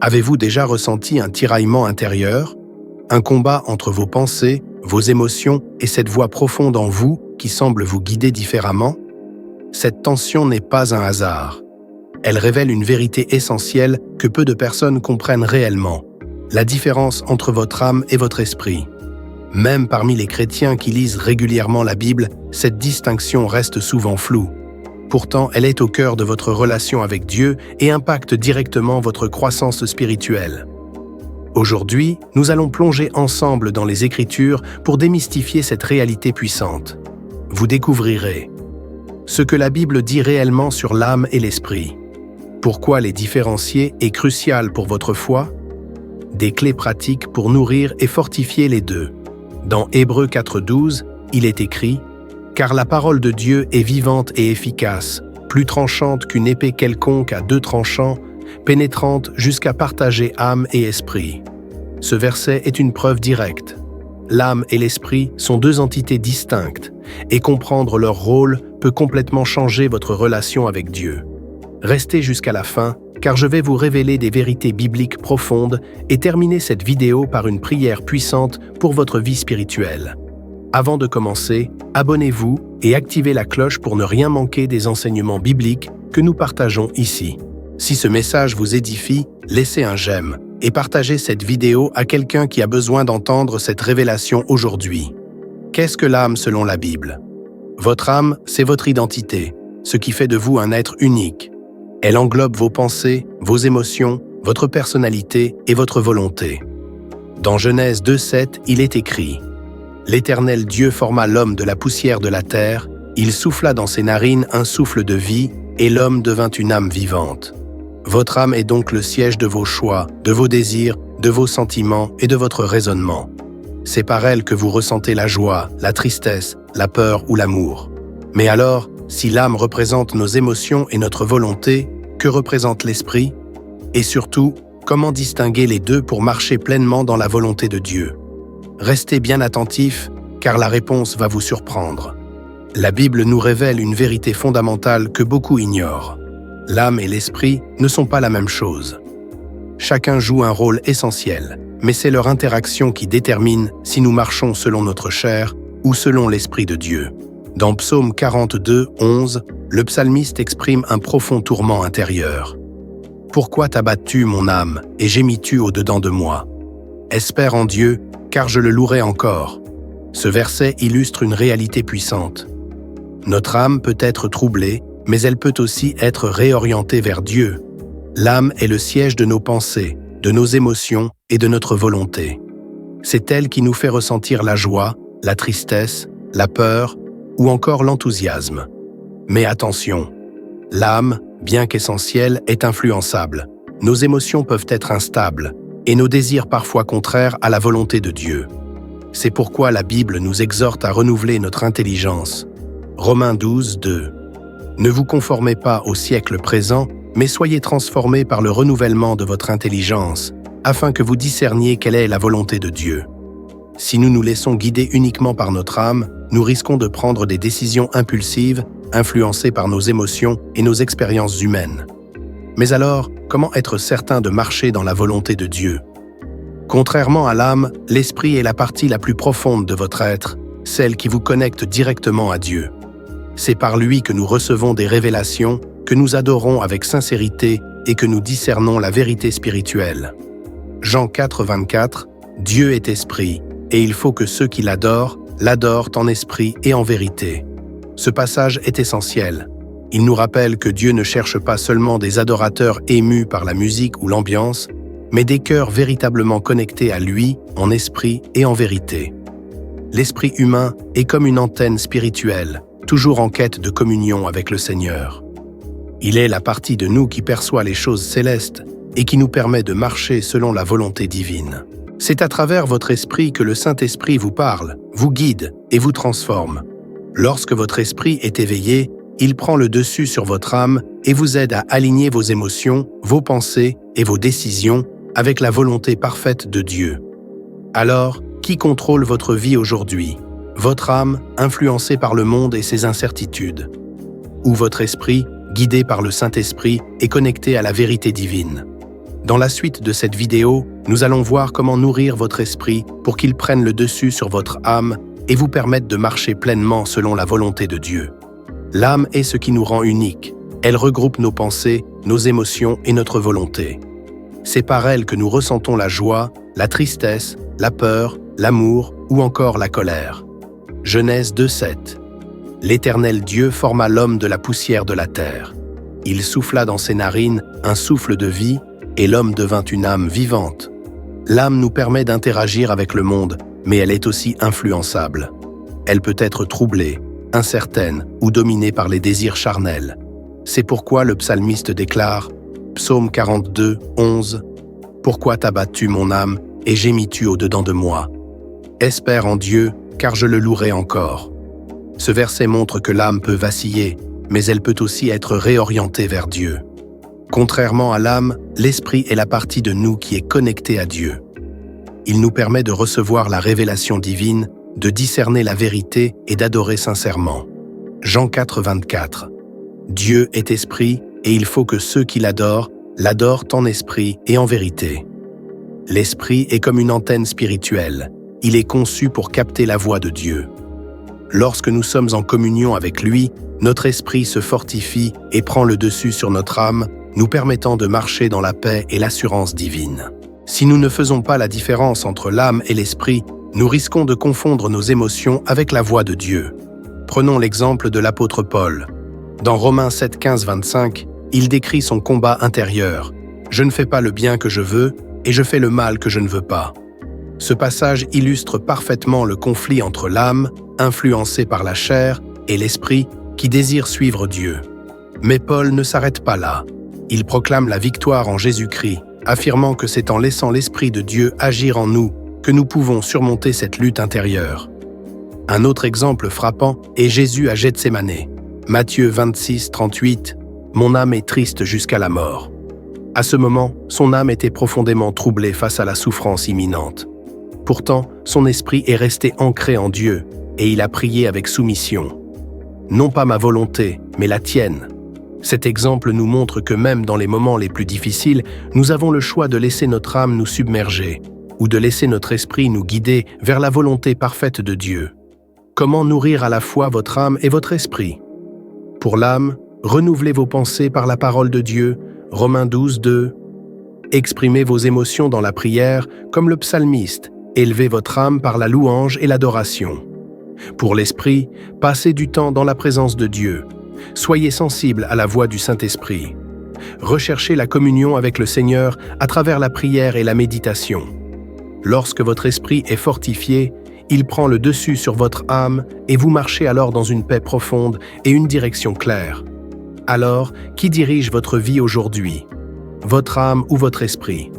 Avez-vous déjà ressenti un tiraillement intérieur, un combat entre vos pensées, vos émotions et cette voix profonde en vous qui semble vous guider différemment? Cette tension n'est pas un hasard. Elle révèle une vérité essentielle que peu de personnes comprennent réellement, la différence entre votre âme et votre esprit. Même parmi les chrétiens qui lisent régulièrement la Bible, cette distinction reste souvent floue. Pourtant, elle est au cœur de votre relation avec Dieu et impacte directement votre croissance spirituelle. Aujourd'hui, nous allons plonger ensemble dans les Écritures pour démystifier cette réalité puissante. Vous découvrirez ce que la Bible dit réellement sur l'âme et l'esprit. Pourquoi les différencier est crucial pour votre foi? Des clés pratiques pour nourrir et fortifier les deux. Dans Hébreux 4:12, il est écrit « Car la parole de Dieu est vivante et efficace, plus tranchante qu'une épée quelconque à 2 tranchants, pénétrante jusqu'à partager âme et esprit. » Ce verset est une preuve directe. L'âme et l'esprit sont 2 entités distinctes, et comprendre leur rôle peut complètement changer votre relation avec Dieu. Restez jusqu'à la fin, car je vais vous révéler des vérités bibliques profondes et terminer cette vidéo par une prière puissante pour votre vie spirituelle. Avant de commencer, abonnez-vous et activez la cloche pour ne rien manquer des enseignements bibliques que nous partageons ici. Si ce message vous édifie, laissez un j'aime et partagez cette vidéo à quelqu'un qui a besoin d'entendre cette révélation aujourd'hui. Qu'est-ce que l'âme selon la Bible? Votre âme, c'est votre identité, ce qui fait de vous un être unique. Elle englobe vos pensées, vos émotions, votre personnalité et votre volonté. Dans Genèse 2:7, il est écrit « L'Éternel Dieu forma l'homme de la poussière de la terre, il souffla dans ses narines un souffle de vie, et l'homme devint une âme vivante. » Votre âme est donc le siège de vos choix, de vos désirs, de vos sentiments et de votre raisonnement. C'est par elle que vous ressentez la joie, la tristesse, la peur ou l'amour. Mais alors, si l'âme représente nos émotions et notre volonté, que représente l'esprit? Et surtout, comment distinguer les deux pour marcher pleinement dans la volonté de Dieu? Restez bien attentifs, car la réponse va vous surprendre. La Bible nous révèle une vérité fondamentale que beaucoup ignorent. L'âme et l'esprit ne sont pas la même chose. Chacun joue un rôle essentiel, mais c'est leur interaction qui détermine si nous marchons selon notre chair ou selon l'Esprit de Dieu. Dans Psaume 42:11, le psalmiste exprime un profond tourment intérieur. « Pourquoi t'abattes-tu, mon âme, et gémis-tu au-dedans de moi? Espère en Dieu, car je le louerai encore. » Ce verset illustre une réalité puissante. Notre âme peut être troublée, mais elle peut aussi être réorientée vers Dieu. L'âme est le siège de nos pensées, de nos émotions et de notre volonté. C'est elle qui nous fait ressentir la joie, la tristesse, la peur ou encore l'enthousiasme. Mais attention, l'âme, bien qu'essentielle, est influençable. Nos émotions peuvent être instables et nos désirs parfois contraires à la volonté de Dieu. C'est pourquoi la Bible nous exhorte à renouveler notre intelligence. Romains 12:2. Ne vous conformez pas au siècle présent, mais soyez transformés par le renouvellement de votre intelligence, afin que vous discerniez quelle est la volonté de Dieu. Si nous nous laissons guider uniquement par notre âme, nous risquons de prendre des décisions impulsives, influencées par nos émotions et nos expériences humaines. Mais alors, comment être certain de marcher dans la volonté de Dieu? Contrairement à l'âme, l'esprit est la partie la plus profonde de votre être, celle qui vous connecte directement à Dieu. C'est par lui que nous recevons des révélations, que nous adorons avec sincérité et que nous discernons la vérité spirituelle. Jean 4:24, « Dieu est esprit, et il faut que ceux qui l'adorent en esprit et en vérité. » Ce passage est essentiel. Il nous rappelle que Dieu ne cherche pas seulement des adorateurs émus par la musique ou l'ambiance, mais des cœurs véritablement connectés à lui, en esprit et en vérité. L'esprit humain est comme une antenne spirituelle, toujours en quête de communion avec le Seigneur. Il est la partie de nous qui perçoit les choses célestes et qui nous permet de marcher selon la volonté divine. C'est à travers votre esprit que le Saint-Esprit vous parle, vous guide et vous transforme. Lorsque votre esprit est éveillé, il prend le dessus sur votre âme et vous aide à aligner vos émotions, vos pensées et vos décisions avec la volonté parfaite de Dieu. Alors, qui contrôle votre vie aujourd'hui? Votre âme, influencée par le monde et ses incertitudes? Ou votre esprit, guidé par le Saint-Esprit et connecté à la vérité divine? Dans la suite de cette vidéo, nous allons voir comment nourrir votre esprit pour qu'il prenne le dessus sur votre âme et vous permette de marcher pleinement selon la volonté de Dieu. L'âme est ce qui nous rend uniques. Elle regroupe nos pensées, nos émotions et notre volonté. C'est par elle que nous ressentons la joie, la tristesse, la peur, l'amour ou encore la colère. Genèse 2:7. L'Éternel Dieu forma l'homme de la poussière de la terre. Il souffla dans ses narines un souffle de vie, et l'homme devint une âme vivante. L'âme nous permet d'interagir avec le monde, mais elle est aussi influençable. Elle peut être troublée, incertaine ou dominée par les désirs charnels. C'est pourquoi le psalmiste déclare, Psaume 42, 11, « Pourquoi t'abattu mon âme et gémis-tu au-dedans de moi? Espère en Dieu, car je le louerai encore. » Ce verset montre que l'âme peut vaciller, mais elle peut aussi être réorientée vers Dieu. Contrairement à l'âme, l'esprit est la partie de nous qui est connectée à Dieu. Il nous permet de recevoir la révélation divine, de discerner la vérité et d'adorer sincèrement. Jean 4, 24. Dieu est esprit et il faut que ceux qui l'adorent en esprit et en vérité. L'esprit est comme une antenne spirituelle. Il est conçu pour capter la voix de Dieu. Lorsque nous sommes en communion avec lui, notre esprit se fortifie et prend le dessus sur notre âme, nous permettant de marcher dans la paix et l'assurance divine. Si nous ne faisons pas la différence entre l'âme et l'esprit, nous risquons de confondre nos émotions avec la voix de Dieu. Prenons l'exemple de l'apôtre Paul. Dans Romains 7, 15, 25, il décrit son combat intérieur. « Je ne fais pas le bien que je veux, et je fais le mal que je ne veux pas. » Ce passage illustre parfaitement le conflit entre l'âme, influencée par la chair, et l'esprit, qui désire suivre Dieu. Mais Paul ne s'arrête pas là. Il proclame la victoire en Jésus-Christ, affirmant que c'est en laissant l'Esprit de Dieu agir en nous que nous pouvons surmonter cette lutte intérieure. Un autre exemple frappant est Jésus à Gethsémane. Matthieu 26, 38, « Mon âme est triste jusqu'à la mort. » À ce moment, son âme était profondément troublée face à la souffrance imminente. Pourtant, son esprit est resté ancré en Dieu, et il a prié avec soumission. « Non pas ma volonté, mais la tienne. » Cet exemple nous montre que même dans les moments les plus difficiles, nous avons le choix de laisser notre âme nous submerger ou de laisser notre esprit nous guider vers la volonté parfaite de Dieu. Comment nourrir à la fois votre âme et votre esprit? Pour l'âme, renouvelez vos pensées par la parole de Dieu, Romains 12, 2. Exprimez vos émotions dans la prière comme le psalmiste, élevez votre âme par la louange et l'adoration. Pour l'esprit, passez du temps dans la présence de Dieu. Soyez sensibles à la voix du Saint-Esprit. Recherchez la communion avec le Seigneur à travers la prière et la méditation. Lorsque votre esprit est fortifié, il prend le dessus sur votre âme et vous marchez alors dans une paix profonde et une direction claire. Alors, qui dirige votre vie aujourd'hui? Votre âme ou votre esprit?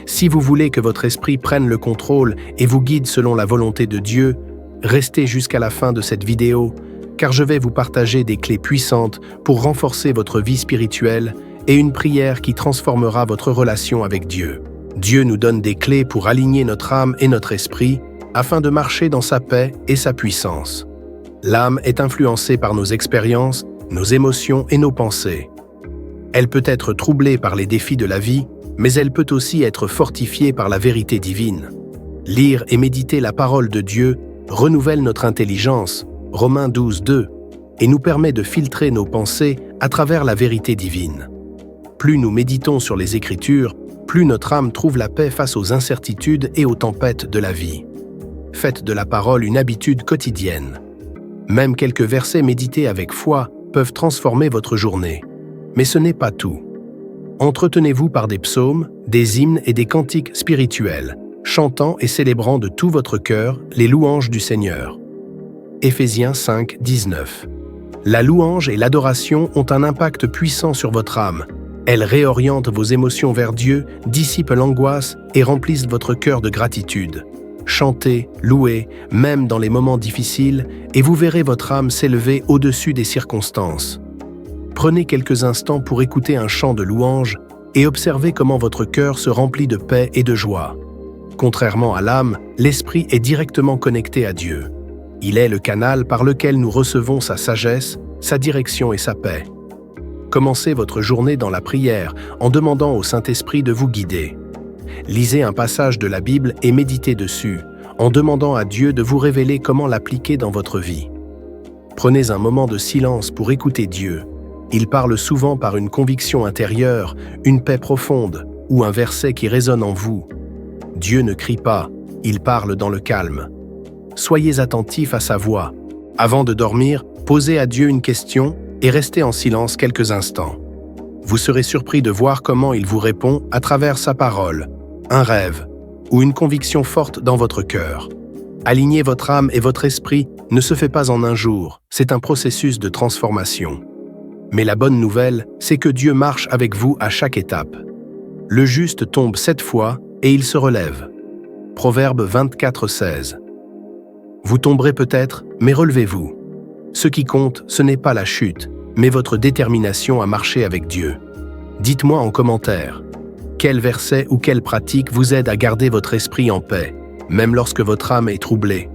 Si vous voulez que votre esprit prenne le contrôle et vous guide selon la volonté de Dieu, restez jusqu'à la fin de cette vidéo, car je vais vous partager des clés puissantes pour renforcer votre vie spirituelle et une prière qui transformera votre relation avec Dieu. Dieu nous donne des clés pour aligner notre âme et notre esprit afin de marcher dans sa paix et sa puissance. L'âme est influencée par nos expériences, nos émotions et nos pensées. Elle peut être troublée par les défis de la vie, mais elle peut aussi être fortifiée par la vérité divine. Lire et méditer la parole de Dieu renouvelle notre intelligence, Romains 12, 2, et nous permet de filtrer nos pensées à travers la vérité divine. Plus nous méditons sur les Écritures, plus notre âme trouve la paix face aux incertitudes et aux tempêtes de la vie. Faites de la parole une habitude quotidienne. Même quelques versets médités avec foi peuvent transformer votre journée. Mais ce n'est pas tout. Entretenez-vous par des psaumes, des hymnes et des cantiques spirituels, chantant et célébrant de tout votre cœur les louanges du Seigneur. Éphésiens 5, 19. La louange et l'adoration ont un impact puissant sur votre âme. Elles réorientent vos émotions vers Dieu, dissipent l'angoisse et remplissent votre cœur de gratitude. Chantez, louez, même dans les moments difficiles, et vous verrez votre âme s'élever au-dessus des circonstances. Prenez quelques instants pour écouter un chant de louange et observez comment votre cœur se remplit de paix et de joie. Contrairement à l'âme, l'esprit est directement connecté à Dieu. Il est le canal par lequel nous recevons sa sagesse, sa direction et sa paix. Commencez votre journée dans la prière en demandant au Saint-Esprit de vous guider. Lisez un passage de la Bible et méditez dessus, en demandant à Dieu de vous révéler comment l'appliquer dans votre vie. Prenez un moment de silence pour écouter Dieu. Il parle souvent par une conviction intérieure, une paix profonde ou un verset qui résonne en vous. Dieu ne crie pas, il parle dans le calme. Soyez attentifs à sa voix. Avant de dormir, posez à Dieu une question et restez en silence quelques instants. Vous serez surpris de voir comment il vous répond à travers sa parole, un rêve ou une conviction forte dans votre cœur. Aligner votre âme et votre esprit ne se fait pas en un jour, c'est un processus de transformation. Mais la bonne nouvelle, c'est que Dieu marche avec vous à chaque étape. Le juste tombe 7 fois et il se relève. Proverbe 24:16. Vous tomberez peut-être, mais relevez-vous. Ce qui compte, ce n'est pas la chute, mais votre détermination à marcher avec Dieu. Dites-moi en commentaire, quel verset ou quelle pratique vous aide à garder votre esprit en paix, même lorsque votre âme est troublée.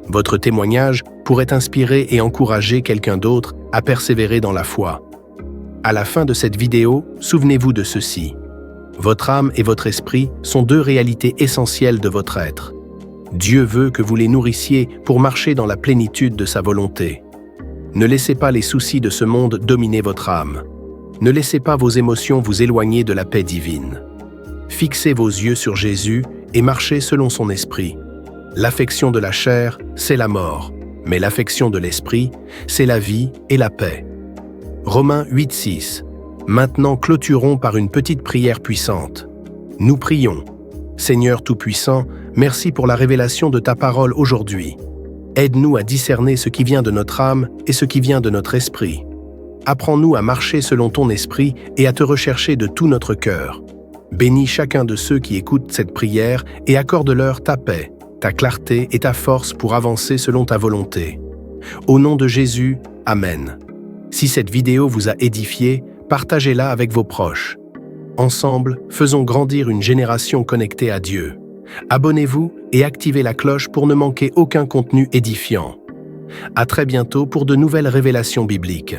Votre témoignage pourrait inspirer et encourager quelqu'un d'autre à persévérer dans la foi. À la fin de cette vidéo, souvenez-vous de ceci. Votre âme et votre esprit sont 2 réalités essentielles de votre être. Dieu veut que vous les nourrissiez pour marcher dans la plénitude de sa volonté. Ne laissez pas les soucis de ce monde dominer votre âme. Ne laissez pas vos émotions vous éloigner de la paix divine. Fixez vos yeux sur Jésus et marchez selon son esprit. L'affection de la chair, c'est la mort, mais l'affection de l'esprit, c'est la vie et la paix. Romains 8:6. Maintenant clôturons par une petite prière puissante. Nous prions. Seigneur Tout-Puissant, merci pour la révélation de ta parole aujourd'hui. Aide-nous à discerner ce qui vient de notre âme et ce qui vient de notre esprit. Apprends-nous à marcher selon ton esprit et à te rechercher de tout notre cœur. Bénis chacun de ceux qui écoutent cette prière et accorde-leur ta paix, ta clarté et ta force pour avancer selon ta volonté. Au nom de Jésus, Amen. Si cette vidéo vous a édifié, partagez-la avec vos proches. Ensemble, faisons grandir une génération connectée à Dieu. Abonnez-vous et activez la cloche pour ne manquer aucun contenu édifiant. À très bientôt pour de nouvelles révélations bibliques.